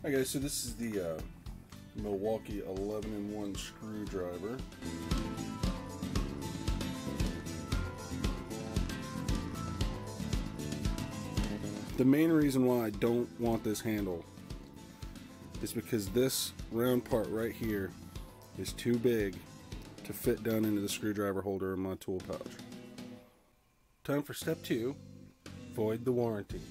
Hi guys, so this is the Milwaukee 11-in-1 screwdriver. The main reason why I don't want this handle is because this round part right here is too big to fit down into the screwdriver holder in my tool pouch. Time for step 2, void the warranty.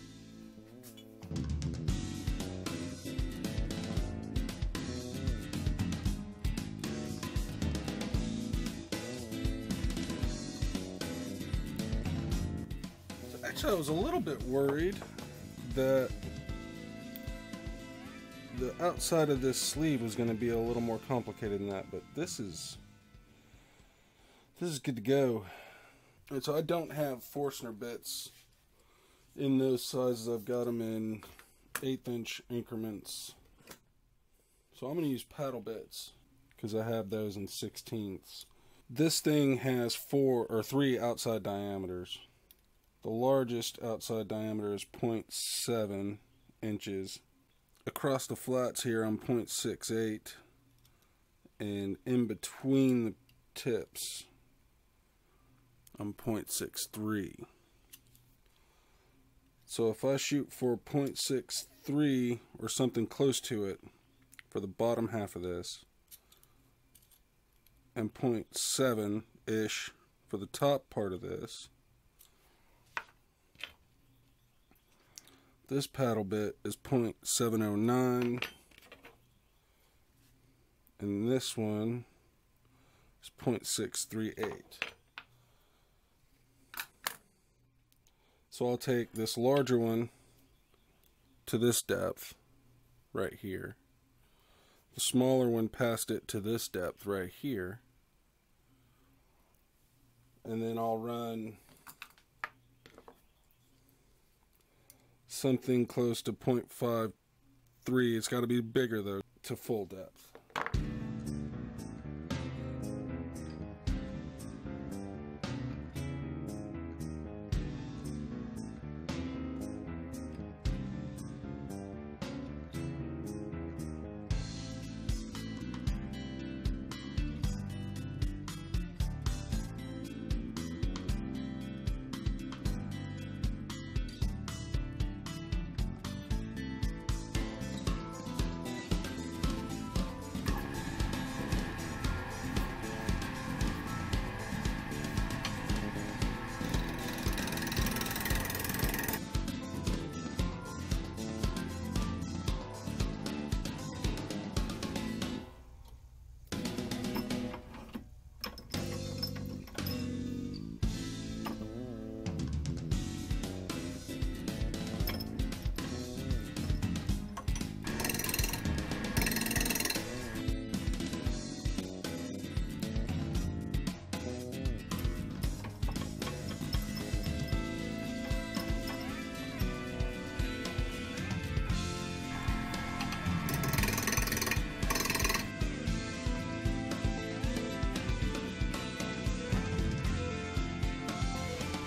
Actually, I was a little bit worried that the outside of this sleeve was going to be a little more complicated than that, but this is good to go. And so I don't have Forstner bits in those sizes. I've got them in 1/8" increments. So I'm going to use paddle bits because I have those in 1/16. This thing has 3 outside diameters. The largest outside diameter is 0.7 inches. Across the flats here I'm 0.68, and in between the tips I'm 0.63. So if I shoot for 0.63 or something close to it for the bottom half of this, and 0.7-ish for the top part of this, this paddle bit is 0.709, and this one is 0.638. So I'll take this larger one to this depth right here, the smaller one past it to this depth right here, and then I'll run something close to 0.53. It's got to be bigger though to full depth.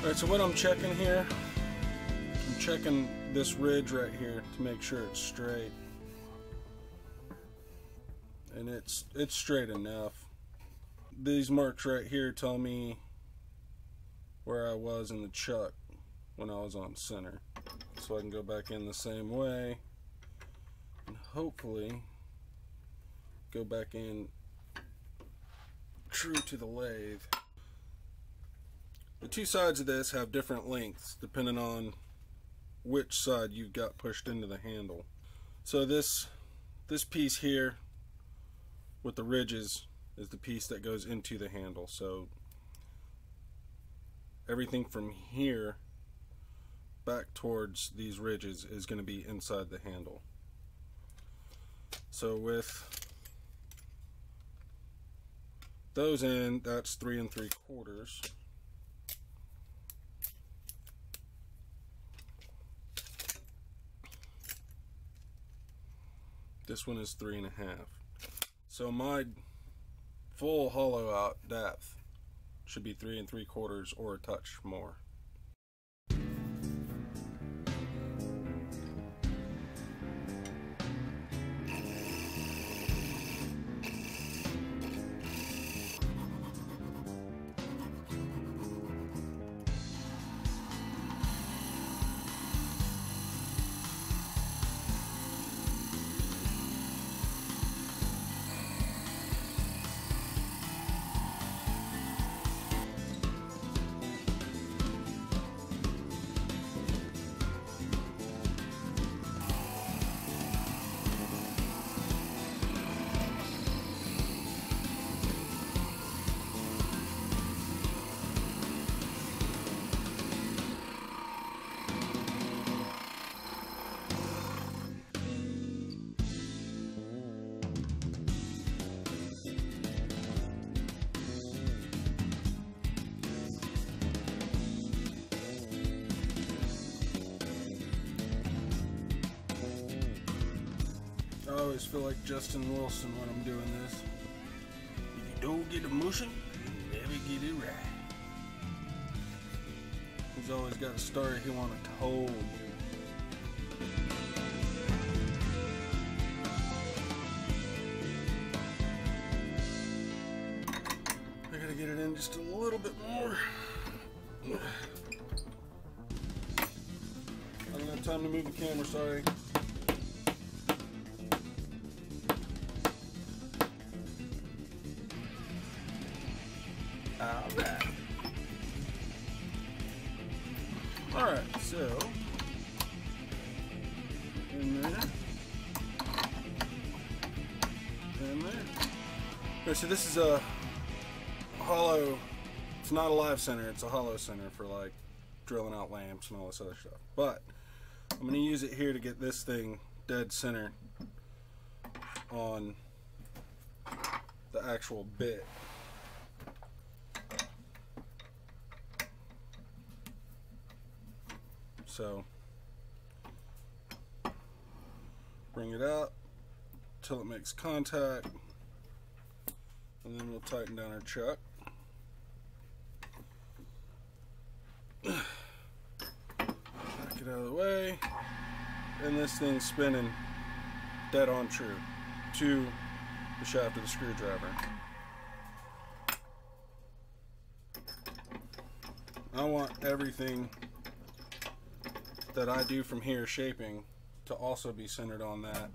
Alright, so what I'm checking here, I'm checking this ridge right here to make sure it's straight. And it's straight enough. These marks right here tell me where I was in the chuck when I was on center. So I can go back in the same way and hopefully go back in true to the lathe. The two sides of this have different lengths depending on which side you've got pushed into the handle. So this piece here with the ridges is the piece that goes into the handle. So everything from here back towards these ridges is going to be inside the handle. So with those in, that's 3 3/4. This one is 3 1/2. So my full hollow out depth should be 3 3/4 or a touch more. I always feel like Justin Wilson when I'm doing this. If you don't get emotion, you never get it right. He's always got a story he wants told. I gotta get it in just a little bit more. I don't have time to move the camera, sorry. Alright. Alright, so in there. In there. Okay, so this is a hollow, it's not a live center, it's a hollow center for like drilling out lamps and all this other stuff. But I'm going to use it here to get this thing dead center on the actual bit. So bring it out till it makes contact, and then we'll tighten down our chuck. Back it out of the way, and this thing's spinning dead on true to the shaft of the screwdriver. I want everything that I do from here shaping to also be centered on that,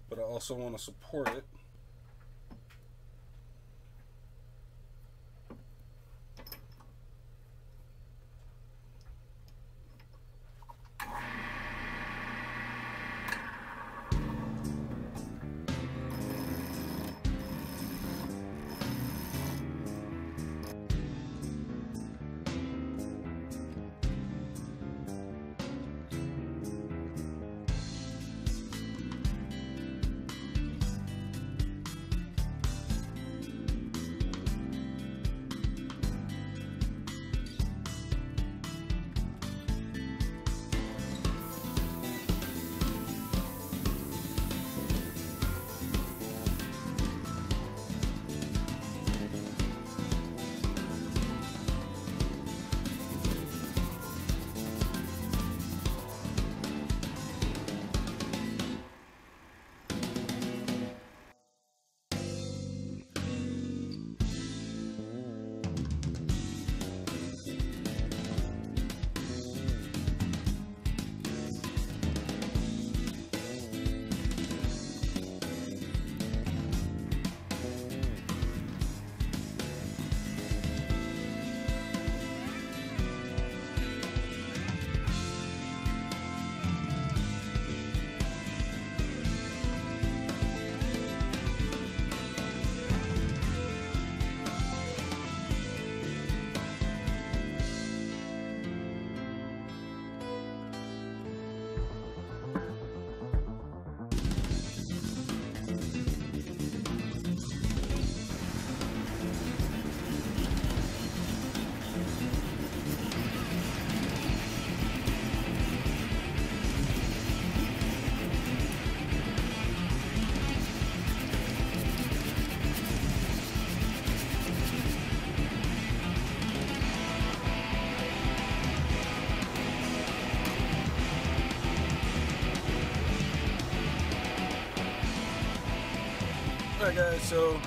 but I also want to support it. Alright guys, so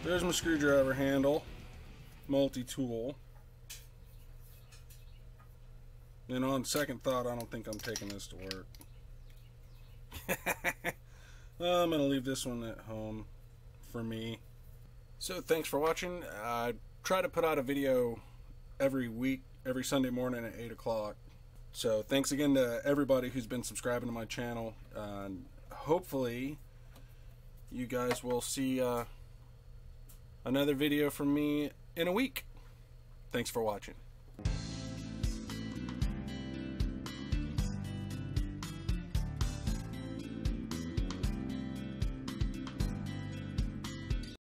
there's my screwdriver handle, multi-tool. And on second thought, I don't think I'm taking this to work. I'm going to leave this one at home for me. So thanks for watching. I try to put out a video every week, every Sunday morning at 8 o'clock. So thanks again to everybody who's been subscribing to my channel. Hopefully you guys will see another video from me in a week. Thanks for watching.